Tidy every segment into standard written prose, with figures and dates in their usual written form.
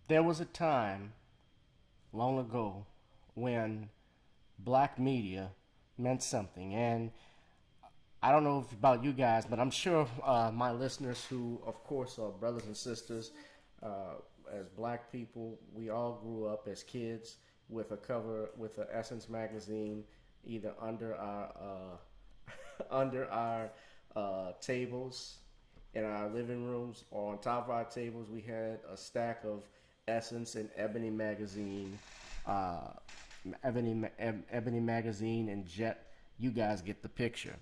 There was a time long ago when black media meant something, and I don't know about you guys, but I'm sure my listeners, who of course are brothers and sisters, as black people, we all grew up as kids with a cover with an Essence magazine, either under our under our tables in our living rooms, or on top of our tables we had a stack of Essence and Ebony magazine, uh, Ebony magazine and Jet. You guys get the picture.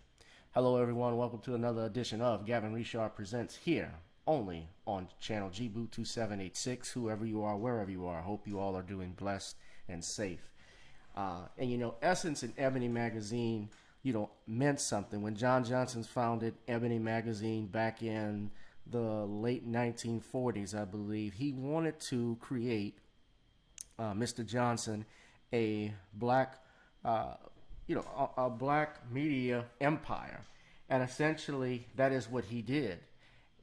Hello, everyone. Welcome to another edition of Gavin Richard Presents, here only on channel Gboot 2786. Whoever you are, wherever you are, I hope you all are doing blessed and safe. Essence and Ebony magazine, meant something. When John Johnson founded Ebony magazine back in the late 1940s, I believe, he wanted to create, Mr. Johnson, a black, a black media empire, and essentially that is what he did.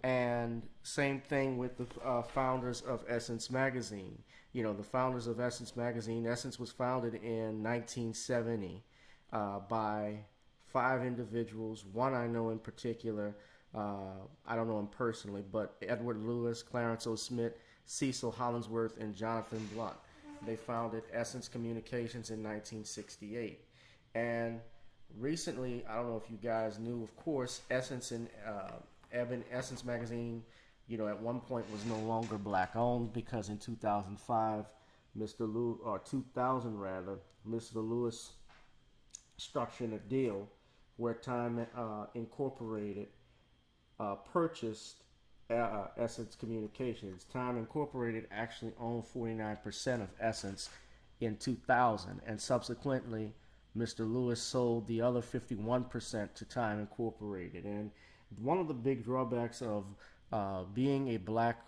And same thing with the founders of Essence Magazine. The founders of Essence Magazine, Essence was founded in 1970 by five individuals. One I know in particular, I don't know him personally, but Edward Lewis, Clarence O. Smith, Cecil Hollingsworth, and Jonathan Blunt. They founded Essence Communications in 1968. And recently, I don't know if you guys knew, of course, Essence and Essence Magazine, at one point was no longer black owned, because in 2005, Mr. Lewis, or 2000 rather, Mr. Lewis structured a deal where Time Incorporated purchased Essence Communications. Time Incorporated actually owned 49% of Essence in 2000, and subsequently Mr. Lewis sold the other 51% to Time Incorporated. And one of the big drawbacks of being a black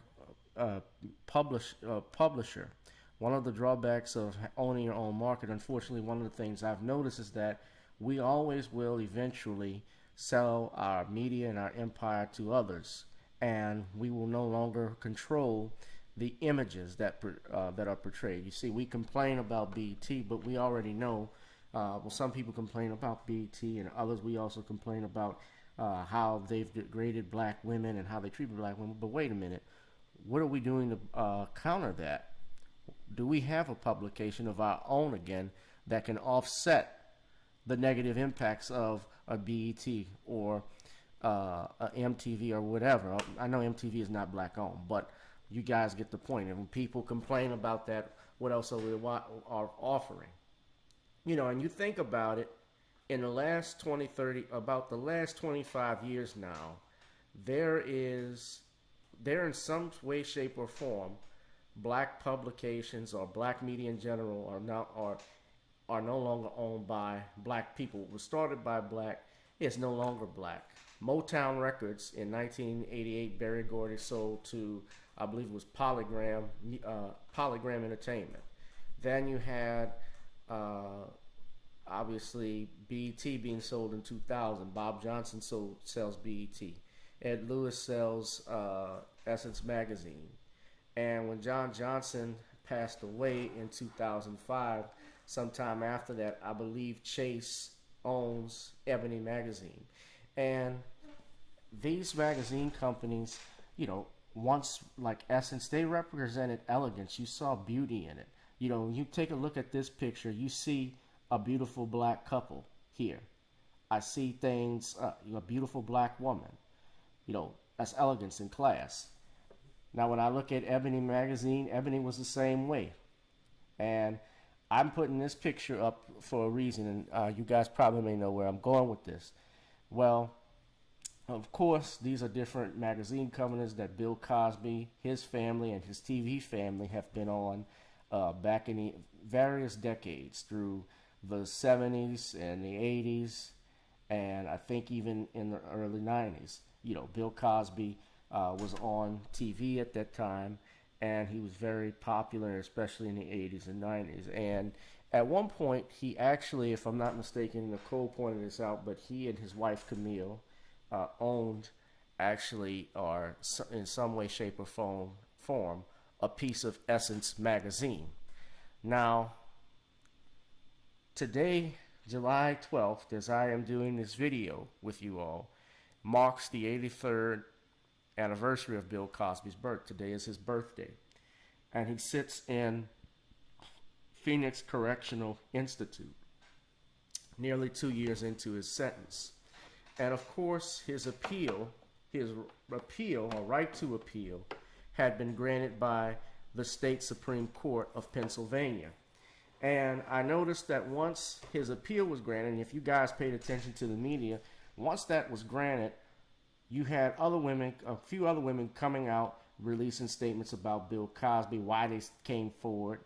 publisher, one of the drawbacks of owning your own market, unfortunately, one of the things I've noticed is that we always will eventually sell our media and our empire to others, and we will no longer control the images that are portrayed. You see, we complain about BET, but we already know. Some people complain about BET, and others we also complain about how they've degraded black women and how they treat black women. But wait a minute, what are we doing to counter that? Do we have a publication of our own again that can offset the negative impacts of a BET or a MTV or whatever? I know MTV is not black owned, but you guys get the point. And when people complain about that, what else are we offering? And you think about it, in the last 20, 30, about the last 25 years now, there in some way, shape, or form, black publications or black media in general are no longer owned by black people. It was started by black, it's no longer black. Motown Records in 1988, Berry Gordy sold to, I believe it was Polygram Entertainment. Then you had obviously BET being sold in 2000. Bob Johnson sells BET. Ed Lewis sells Essence Magazine. And when John Johnson passed away in 2005, sometime after that, I believe Chase owns Ebony Magazine. And these magazine companies, once, like Essence, they represented elegance. You saw beauty in it. You take a look at this picture, you see a beautiful black couple here. I see things, a beautiful black woman. That's elegance and class. Now, when I look at Ebony Magazine, Ebony was the same way. And I'm putting this picture up for a reason, and you guys probably may know where I'm going with this. Well, of course, these are different magazine companies that Bill Cosby, his family, and his TV family have been on back in the various decades, through the 70s and the 80s, and I think even in the early 90s. Bill Cosby was on TV at that time, and he was very popular, especially in the 80s and 90s. And at one point, he actually, if I'm not mistaken, Nicole pointed this out, but he and his wife Camille owned, actually, or in some way, shape, or form, a piece of Essence Magazine. Now, today, July 12th, as I am doing this video with you all, marks the 83rd anniversary of Bill Cosby's birth. Today is his birthday. And he sits in Phoenix Correctional Institute, nearly 2 years into his sentence. And of course, his appeal, or right to appeal, had been granted by the state Supreme Court of Pennsylvania. And I noticed that once his appeal was granted, and if you guys paid attention to the media, once that was granted, you had other women, a few other women coming out, releasing statements about Bill Cosby, why they came forward,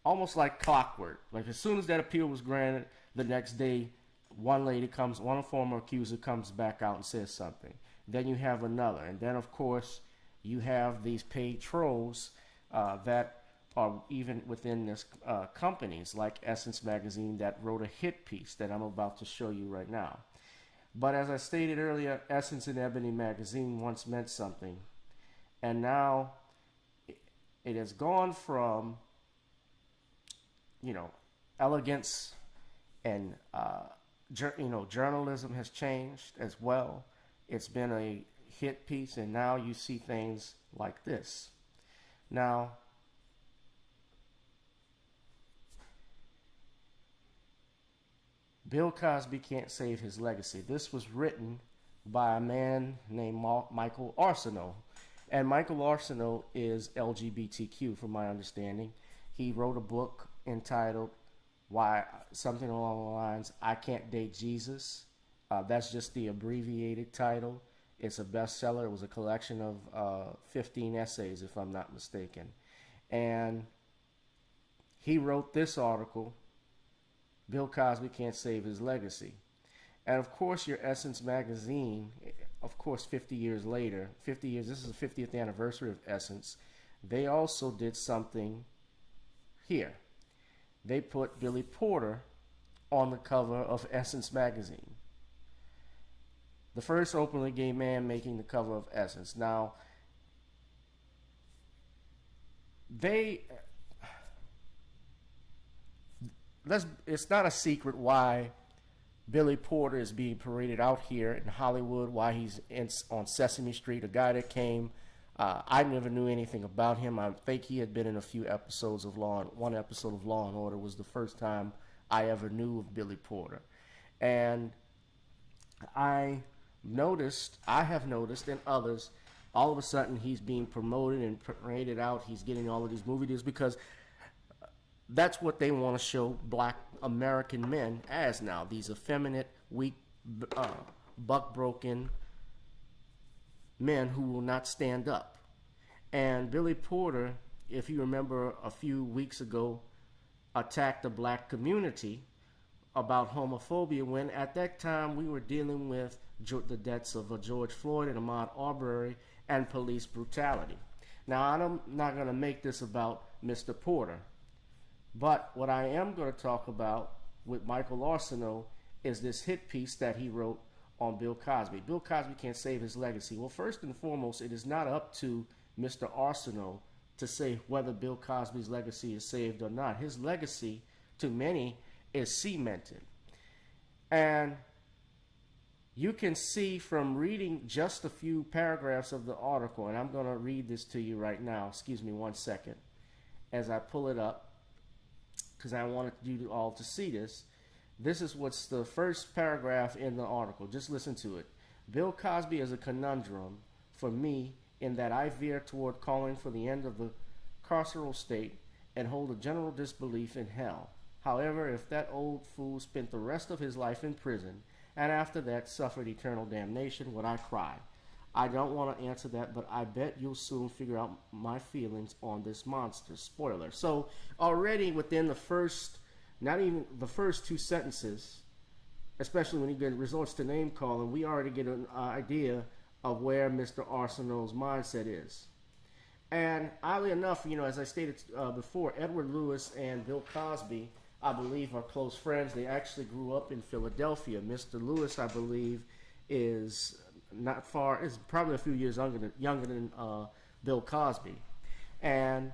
almost like clockwork. Like as soon as that appeal was granted, the next day, one former accuser comes back out and says something. Then you have another. And then, of course, you have these paid trolls that are even within this companies like Essence Magazine that wrote a hit piece that I'm about to show you right now. But as I stated earlier, Essence Ebony Magazine once meant something. And now it has gone from, elegance and, journalism has changed as well. It's been a hit piece, and now you see things like this. Now, Bill Cosby can't save his legacy. This was written by a man named Michael Arceneaux. And Michael Arceneaux is LGBTQ, from my understanding. He wrote a book entitled something along the lines, I Can't Date Jesus. That's just the abbreviated title. It's a bestseller. It was a collection of 15 essays, if I'm not mistaken. And he wrote this article, Bill Cosby Can't Save His Legacy. And of course, your Essence Magazine, of course, 50 years later, this is the 50th anniversary of Essence, they also did something here. They put Billy Porter on the cover of Essence Magazine. The first openly gay man making the cover of Essence. Now, it's not a secret why Billy Porter is being paraded out here in Hollywood, why he's on Sesame Street, a guy that came. I never knew anything about him. I think he had been in a few episodes of one episode of Law and Order was the first time I ever knew of Billy Porter. And I have noticed, and others, all of a sudden he's being promoted and paraded out. He's getting all of these movie deals because that's what they want to show black American men as now. These effeminate, weak, buck-broken men who will not stand up. And Billy Porter, if you remember a few weeks ago, attacked the black community about homophobia when at that time we were dealing with the deaths of George Floyd and Ahmaud Arbery and police brutality. Now, I'm not going to make this about Mr. Porter, but what I am going to talk about with Michael Arceneaux is this hit piece that he wrote on Bill Cosby. Bill Cosby Can't Save His Legacy. Well, first and foremost, it is not up to Mr. Arceneaux to say whether Bill Cosby's legacy is saved or not. His legacy, to many, is cemented. And you can see from reading just a few paragraphs of the article, and I'm going to read this to you right now. Excuse me 1 second as I pull it up, because I wanted you all to see this. This is what's the first paragraph in the article. Just listen to it. Bill Cosby is a conundrum for me in that I veer toward calling for the end of the carceral state and hold a general disbelief in hell. However, if that old fool spent the rest of his life in prison and after that suffered eternal damnation, would I cry? I don't want to answer that, but I bet you'll soon figure out my feelings on this monster. Spoiler. So already within the first, not even the first two sentences, especially when you get resorts to name calling, we already get an idea of where Mr. Arceneaux's mindset is. And oddly enough, as I stated before, Edward Lewis and Bill Cosby, I believe, are close friends. They actually grew up in Philadelphia. Mr. Lewis, I believe, is probably a few years younger than Bill Cosby. And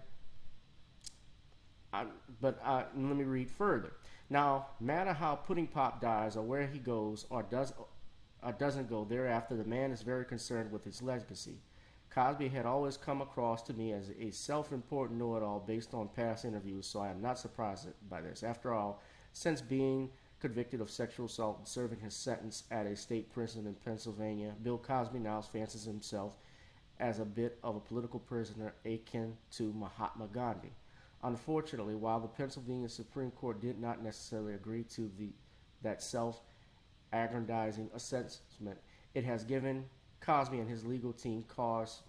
But let me read further. Now, matter how Pudding Pop dies or where he goes or doesn't go thereafter, the man is very concerned with his legacy. Cosby had always come across to me as a self-important know-it-all based on past interviews, so I am not surprised by this. After all, since being convicted of sexual assault and serving his sentence at a state prison in Pennsylvania, Bill Cosby now fancies himself as a bit of a political prisoner akin to Mahatma Gandhi. Unfortunately, while the Pennsylvania Supreme Court did not necessarily agree to that self-aggrandizing assessment, it has given Cosby and his legal team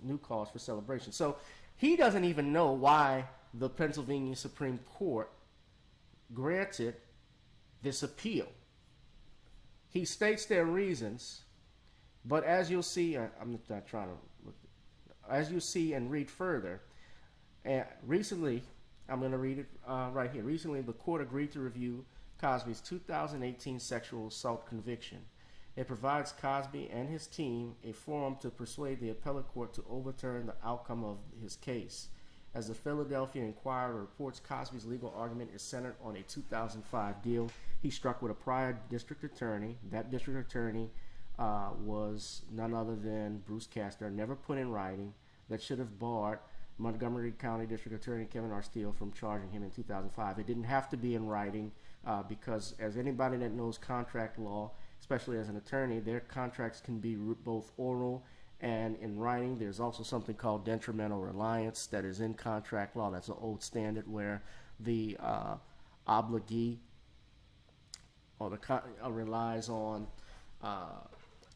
new cause for celebration. So he doesn't even know why the Pennsylvania Supreme Court granted this appeal. He states their reasons, but as you'll see, I'm not trying to look. As you see and read further, recently, I'm going to read it right here. Recently, the court agreed to review Cosby's 2018 sexual assault conviction. It provides Cosby and his team a forum to persuade the appellate court to overturn the outcome of his case. As the Philadelphia Inquirer reports, Cosby's legal argument is centered on a 2005 deal he struck with a prior district attorney. That district attorney was none other than Bruce Castor, never put in writing, that should have barred Montgomery County District Attorney Kevin Arceneaux from charging him in 2005. It didn't have to be in writing because, as anybody that knows contract law, especially as an attorney, their contracts can be both oral and in writing. There's also something called detrimental reliance that is in contract law. That's an old standard where the obligee or relies on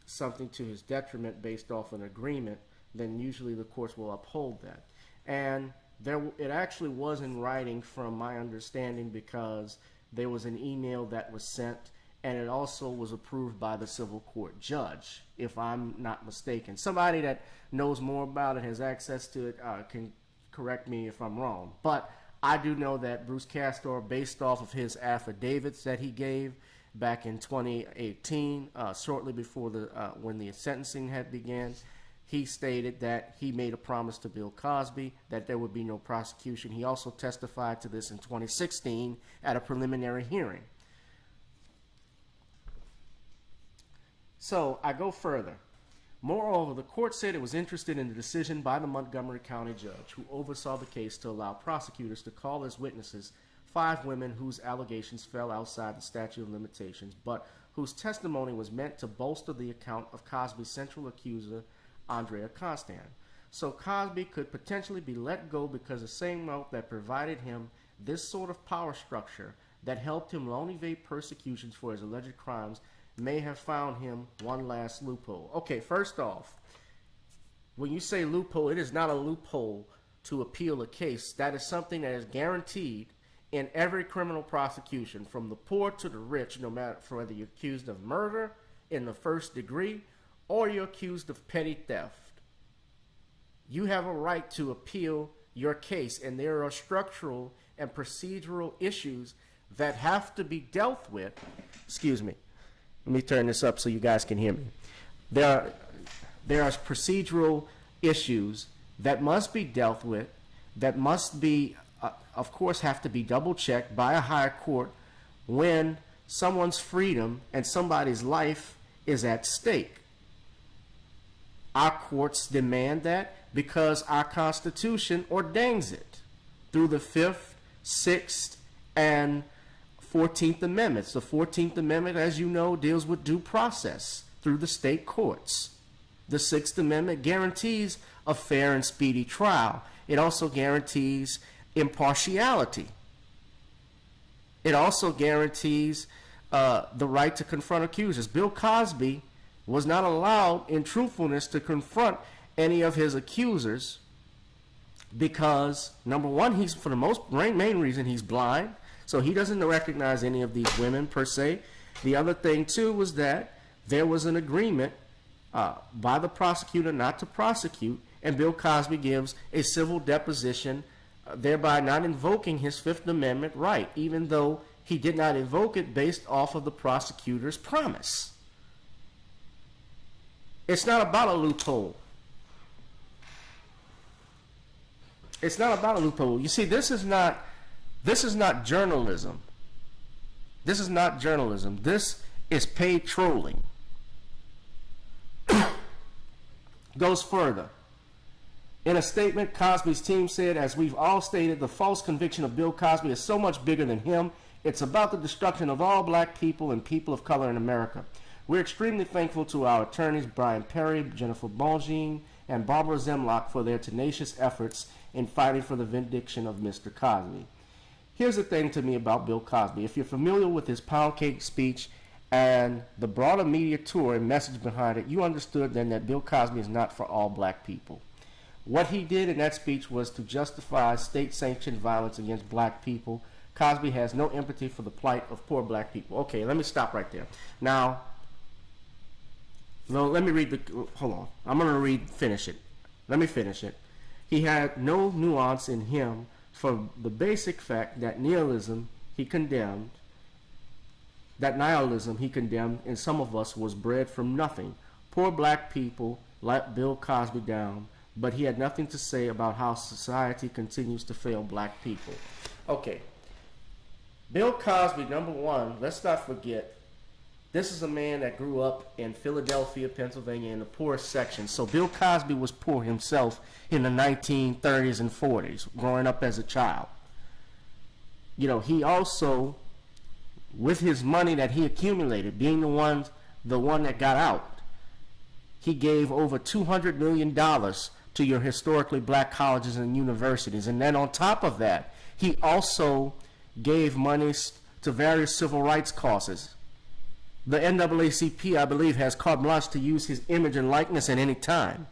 something to his detriment based off an agreement. Then usually the courts will uphold that. And it actually was in writing from my understanding because there was an email that was sent, and it also was approved by the civil court judge, if I'm not mistaken. Somebody that knows more about it, has access to it, can correct me if I'm wrong. But I do know that Bruce Castor, based off of his affidavits that he gave back in 2018, shortly before when the sentencing had began, he stated that he made a promise to Bill Cosby that there would be no prosecution. He also testified to this in 2016 at a preliminary hearing. So I go further. Moreover, the court said it was interested in the decision by the Montgomery County judge who oversaw the case to allow prosecutors to call as witnesses 5 women whose allegations fell outside the statute of limitations, but whose testimony was meant to bolster the account of Cosby's central accuser, Andrea Constand. So Cosby could potentially be let go because the same route that provided him this sort of power structure that helped him long evade persecutions for his alleged crimes may have found him one last loophole. Okay, first off, when you say loophole, it is not a loophole to appeal a case. That is something that is guaranteed in every criminal prosecution, from the poor to the rich, no matter whether you're accused of murder in the first degree or you're accused of petty theft. You have a right to appeal your case, and there are structural and procedural issues that have to be dealt with. Excuse me. Let me turn this up so you guys can hear me. There are procedural issues that must be dealt with, that must be, of course, have to be double-checked by a higher court when someone's freedom and somebody's life is at stake. Our courts demand that because our Constitution ordains it through the 5th, 6th, and 14th Amendments. The 14th Amendment, as you know, deals with due process through the state courts. The 6th Amendment guarantees a fair and speedy trial. It also guarantees impartiality. It also guarantees the right to confront accusers. Bill Cosby was not allowed in truthfulness to confront any of his accusers because, number one, he's, for the main reason, he's blind, so he doesn't recognize any of these women per se. The other thing, too, was that there was an agreement by the prosecutor not to prosecute, and Bill Cosby gives a civil deposition, thereby not invoking his Fifth Amendment right, even though he did not invoke it based off of the prosecutor's promise. It's not about a loophole. It's not about a loophole. You see, this is not This is not journalism. This is not journalism. This is paid trolling. Goes further. In a statement, Cosby's team said, as we've all stated, the false conviction of Bill Cosby is so much bigger than him. It's about the destruction of all black people and people of color in America. We're extremely thankful to our attorneys, Brian Perry, Jennifer Bongine, and Barbara Zemlock for their tenacious efforts in fighting for the vindication of Mr. Cosby. Here's the thing to me about Bill Cosby. If you're familiar with his pound cake speech and the broader media tour and message behind it, you understood then that Bill Cosby is not for all black people. What he did in that speech was to justify state-sanctioned violence against black people. Cosby has no empathy for the plight of poor black people. Okay, let me stop right there. Now, let me read the, hold on. I'm going to finish it. Let me finish it. He had no nuance in him for the basic fact that nihilism he condemned in some of us was bred from nothing. Poor black people let Bill Cosby down, but he had nothing to say about how society continues to fail black people. Okay. Bill Cosby, number one, let's not forget, this is a man that grew up in Philadelphia, Pennsylvania, in the poorest section. So Bill Cosby was poor himself in the 1930s and 40s, growing up as a child. You know, he also, with his money that he accumulated, being the one that got out, he gave over $200 million to your historically black colleges and universities. And then on top of that, he also gave monies to various civil rights causes. The NAACP, I believe, has carte blanche to use his image and likeness at any time.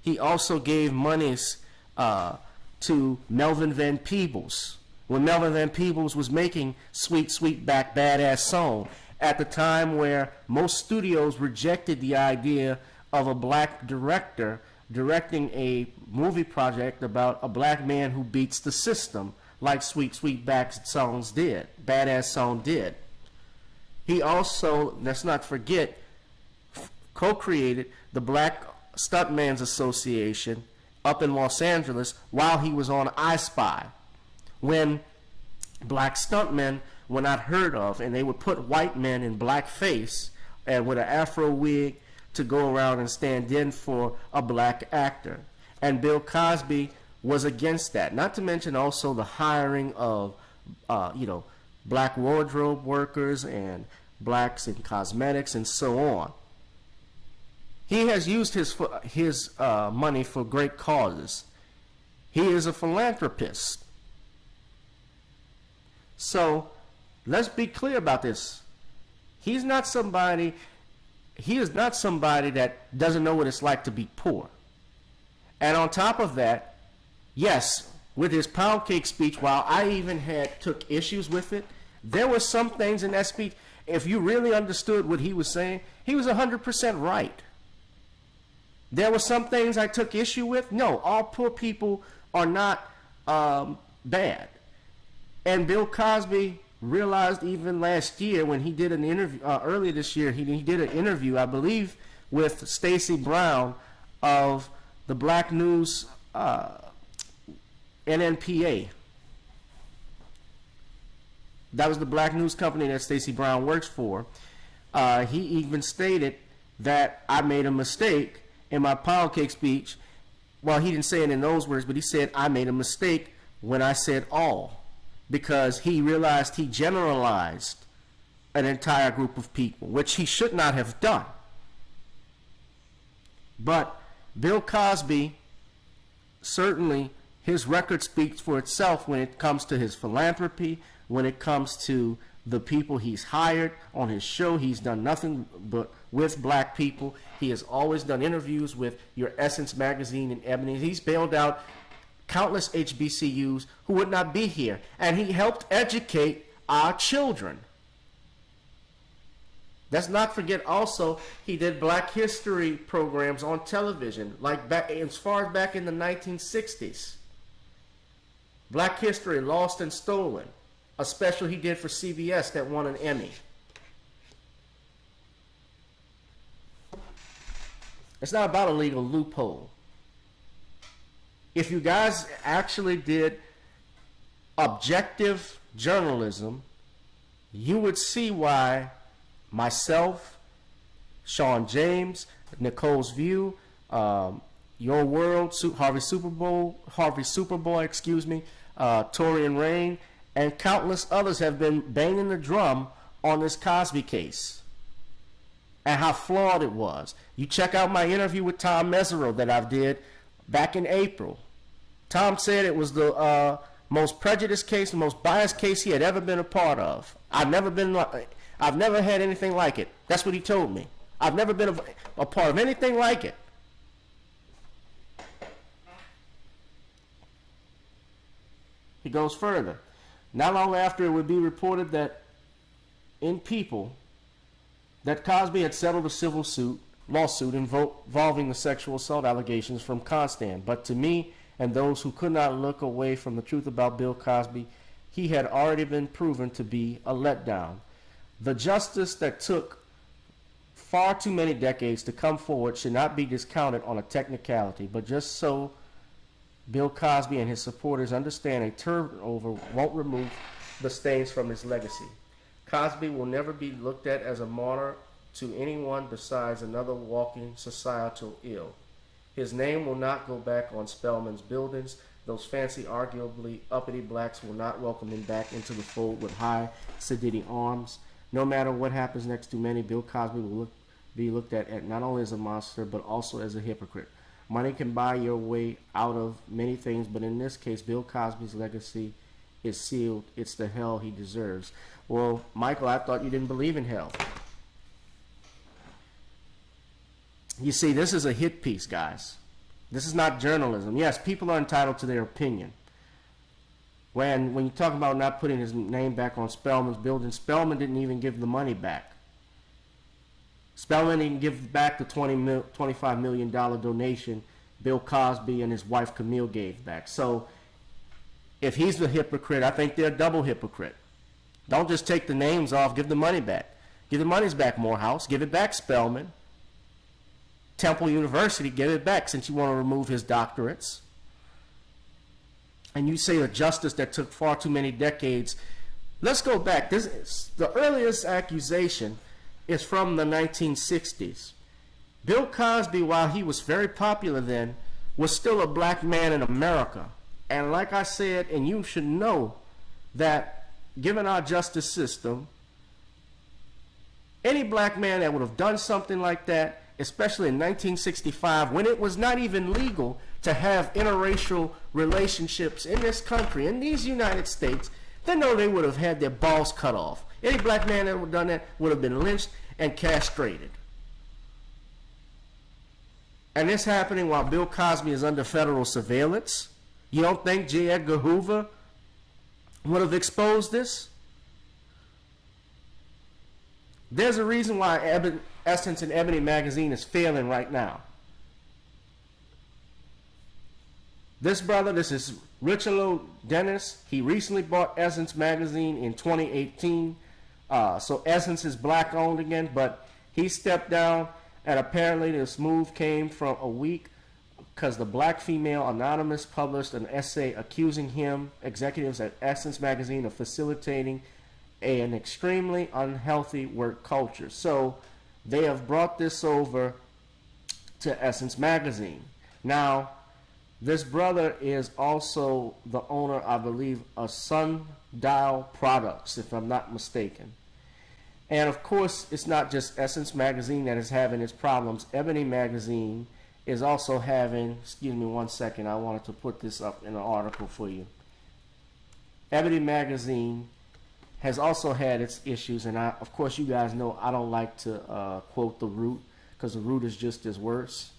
He also gave monies to Melvin Van Peebles, when Melvin Van Peebles was making Sweet Sweetback Badass Song, at the time where most studios rejected the idea of a black director directing a movie project about a black man who beats the system, like Sweet Sweetback Songs did, Badass Song did. He also, let's not forget, co-created the Black Stuntmen's Association up in Los Angeles while he was on I Spy, when black stuntmen were not heard of, and they would put white men in blackface and with an afro wig to go around and stand in for a black actor. And Bill Cosby was against that. Not to mention also the hiring of, black wardrobe workers and blacks in cosmetics and so on. He has used his money for great causes. He is a philanthropist. So let's be clear about this. He is not somebody that doesn't know what it's like to be poor. And on top of that, yes, with his pound cake speech, while I even took issues with it, there were some things in that speech, if you really understood what he was saying, he was 100% right. There were some things I took issue with. No, all poor people are not bad. And Bill Cosby realized even last year when he did an interview, earlier this year, he did an interview, I believe, with Stacey Brown of the Black News NNPA. That was the black news company that Stacey Brown works for. He even stated that I made a mistake in my pound cake speech. Well, he didn't say it in those words, but he said I made a mistake when I said all, because he realized he generalized an entire group of people, which he should not have done. But Bill Cosby, certainly his record speaks for itself when it comes to his philanthropy, when it comes to the people he's hired on his show. He's done nothing but with black people. He has always done interviews with your Essence Magazine and Ebony. He's bailed out countless HBCUs who would not be here. And he helped educate our children. Let's not forget also, he did black history programs on television, like as far as back in the 1960s. Black History, Lost and Stolen, a special he did for CBS that won an Emmy. It's not about a legal loophole. If you guys actually did objective journalism, you would see why myself, Sean James, Nicole's View, Your World, Harvey Superboy, excuse me, Torian Rain, and countless others have been banging the drum on this Cosby case and how flawed it was. You check out my interview with Tom Mesereau that I did back in April. Tom said it was the most prejudiced case, the most biased case he had ever been a part of. I've never had anything like it. That's what he told me. I've never been a part of anything like it. He goes further. Not long after, it would be reported that in People that Cosby had settled a civil lawsuit involving the sexual assault allegations from Constant. But to me and those who could not look away from the truth about Bill Cosby, he had already been proven to be a letdown. The justice that took far too many decades to come forward should not be discounted on a technicality, but just so Bill Cosby and his supporters understand, a turnover won't remove the stains from his legacy. Cosby will never be looked at as a martyr to anyone besides another walking societal ill. His name will not go back on Spelman's buildings. Those fancy, arguably uppity blacks will not welcome him back into the fold with high, sedity arms. No matter what happens next to many, Bill Cosby will be looked at not only as a monster, but also as a hypocrite. Money can buy your way out of many things, but in this case, Bill Cosby's legacy is sealed. It's the hell he deserves. Well, Michael, I thought you didn't believe in hell. You see, this is a hit piece, guys. This is not journalism. Yes, people are entitled to their opinion. When you talk about not putting his name back on Spelman's building, Spelman didn't even give the money back. Spelman didn't give back the $25 million donation Bill Cosby and his wife Camille gave back. So if he's the hypocrite, I think they're a double hypocrite. Don't just take the names off, give the money back. Give the monies back, Morehouse. Give it back, Spelman. Temple University, give it back since you want to remove his doctorates. And you say a justice that took far too many decades. Let's go back. The earliest accusation is from the 1960s. Bill Cosby, while he was very popular then, was still a black man in America. And like I said, and you should know that given our justice system, any black man that would have done something like that, especially in 1965, when it was not even legal to have interracial relationships in this country, in these United States, they know they would have had their balls cut off. Any black man that would have done that would have been lynched and castrated. And this happening while Bill Cosby is under federal surveillance. You don't think J. Edgar Hoover would have exposed this? There's a reason why Essence and Ebony Magazine is failing right now. This brother, this is Richelieu Dennis. He recently bought Essence Magazine in 2018. So Essence is black owned again, but he stepped down, and apparently this move came from a week because the black female anonymous published an essay accusing him, executives at Essence Magazine, of facilitating an extremely unhealthy work culture. So they have brought this over to Essence Magazine. Now, this brother is also the owner, I believe, of Sundial Products, if I'm not mistaken. And of course, it's not just Essence Magazine that is having its problems. Ebony Magazine is also having, excuse me one second, I wanted to put this up in an article for you. Ebony Magazine has also had its issues, and of course you guys know I don't like to quote The Root, because The Root is just as worse.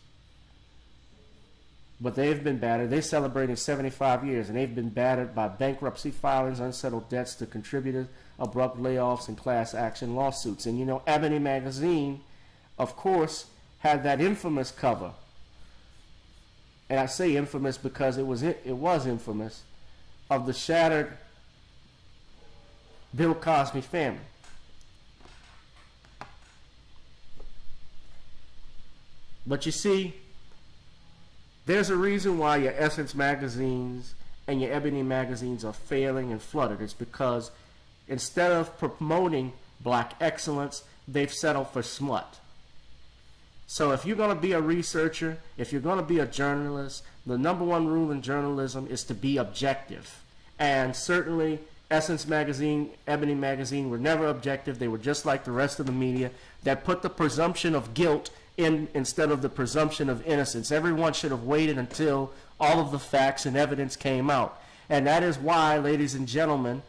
But they've been battered. They're celebrating 75 years, and they've been battered by bankruptcy filings, unsettled debts to contributors, abrupt layoffs, and class action lawsuits. And you know, Ebony Magazine, of course, had that infamous cover. And I say infamous because it was infamous, of the shattered Bill Cosby family. But you see, there's a reason why your Essence magazines and your Ebony magazines are failing and flooded. It's because instead of promoting black excellence, they've settled for smut. So if you're going to be a researcher, if you're going to be a journalist, the number one rule in journalism is to be objective. And certainly Essence Magazine, Ebony Magazine were never objective. They were just like the rest of the media that put the presumption of guilt in instead of the presumption of innocence. Everyone should have waited until all of the facts and evidence came out. And that is why, ladies and gentlemen,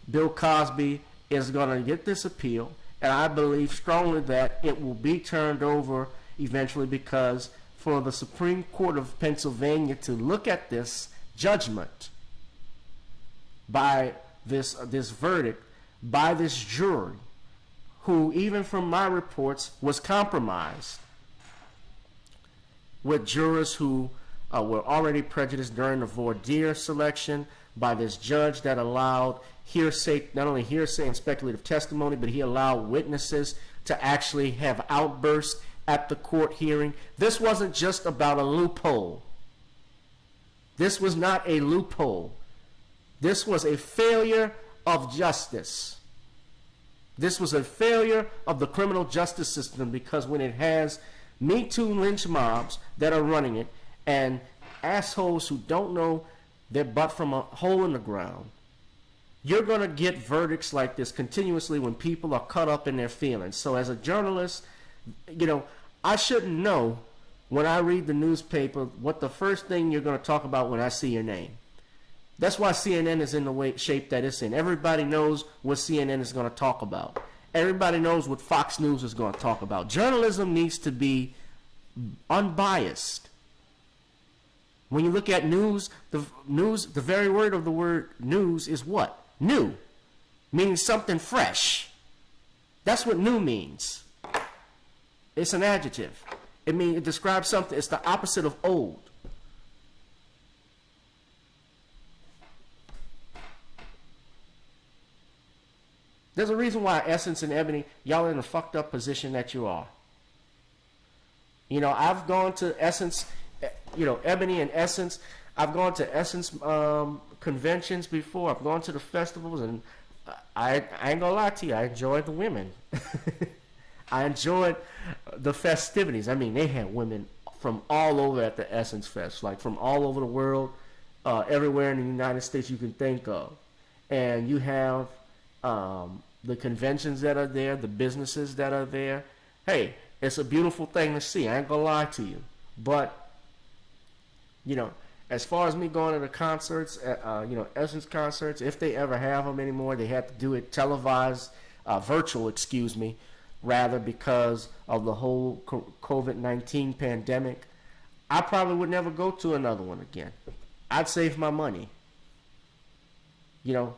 Bill Cosby is going to get this appeal. And I believe strongly that it will be turned over eventually, because for the Supreme Court of Pennsylvania to look at this judgment by this verdict by this jury, who even from my reports was compromised with jurors who were already prejudiced during the voir dire selection by this judge that allowed hearsay, not only hearsay and speculative testimony, but he allowed witnesses to actually have outbursts at the court hearing. This wasn't just about a loophole. This was not a loophole. This was a failure of justice. This was a failure of the criminal justice system, because when it has Me Too lynch mobs that are running it and assholes who don't know their butt from a hole in the ground, you're going to get verdicts like this continuously when people are caught up in their feelings. So as a journalist, you know, I shouldn't know when I read the newspaper what the first thing you're going to talk about when I see your name. That's why CNN is in the shape that it's in. Everybody knows what CNN is going to talk about. Everybody knows what Fox News is going to talk about. Journalism needs to be unbiased. When you look at news, the very word of the word news is what? New, meaning something fresh. That's what new means. It's an adjective. It describes something. It's the opposite of old. There's a reason why Essence and Ebony, y'all are in the fucked up position that you are. You know, I've gone to Essence, you know, Ebony and Essence. I've gone to Essence conventions before. I've gone to the festivals, and I ain't gonna lie to you, I enjoyed the women. I enjoyed the festivities. I mean, they had women from all over at the Essence Fest, like from all over the world, everywhere in the United States you can think of. And you have the conventions that are there, the businesses that are there. Hey, it's a beautiful thing to see. I ain't gonna lie to you. But, you know, as far as me going to the concerts, you know, Essence concerts, if they ever have them anymore, they have to do it televised, virtual, excuse me, rather, because of the whole COVID-19 pandemic. I probably would never go to another one again. I'd save my money. You know,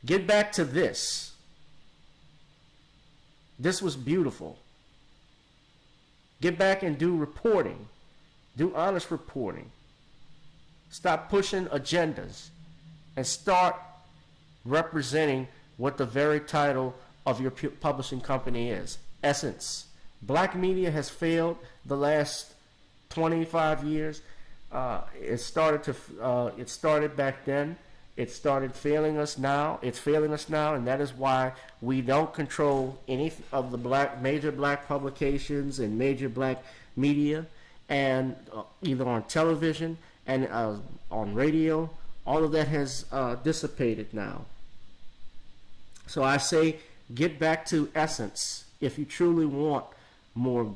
get back to this. This was beautiful. Get back and do reporting. Do honest reporting. Stop pushing agendas and start representing what the very title of your publishing company is. Essence. Black media has failed the last 25 years. It started back then. It started failing us now. It's failing us now, and that is why we don't control any of the major black publications and major black media, and either on television and on radio. All of that has dissipated now. So I say, get back to Essence if you truly want more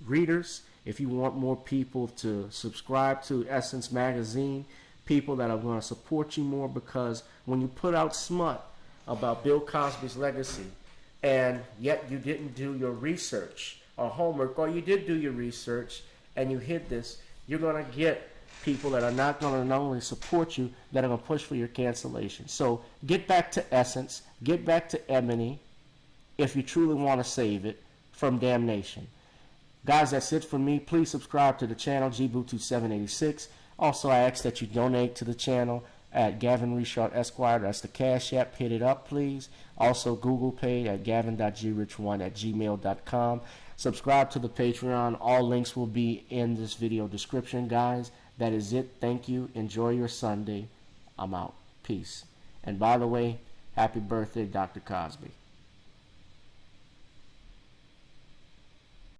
readers, if you want more people to subscribe to Essence Magazine, people that are going to support you more, because when you put out smut about Bill Cosby's legacy and yet you didn't do your research or homework, or you did do your research and you hid this, you're going to get people that are not going to not only support you, that are going to push for your cancellation. So get back to Essence, get back to Ebony if you truly want to save it from damnation. Guys, that's it for me. Please subscribe to the channel, GBoo2786. Also, I ask that you donate to the channel at Gavin Richard Esquire. That's the Cash App. Hit it up, please. Also, Google Pay at gavin.grich1@gmail.com. Subscribe to the Patreon. All links will be in this video description, guys. That is it. Thank you. Enjoy your Sunday. I'm out. Peace. And by the way, happy birthday, Dr. Cosby.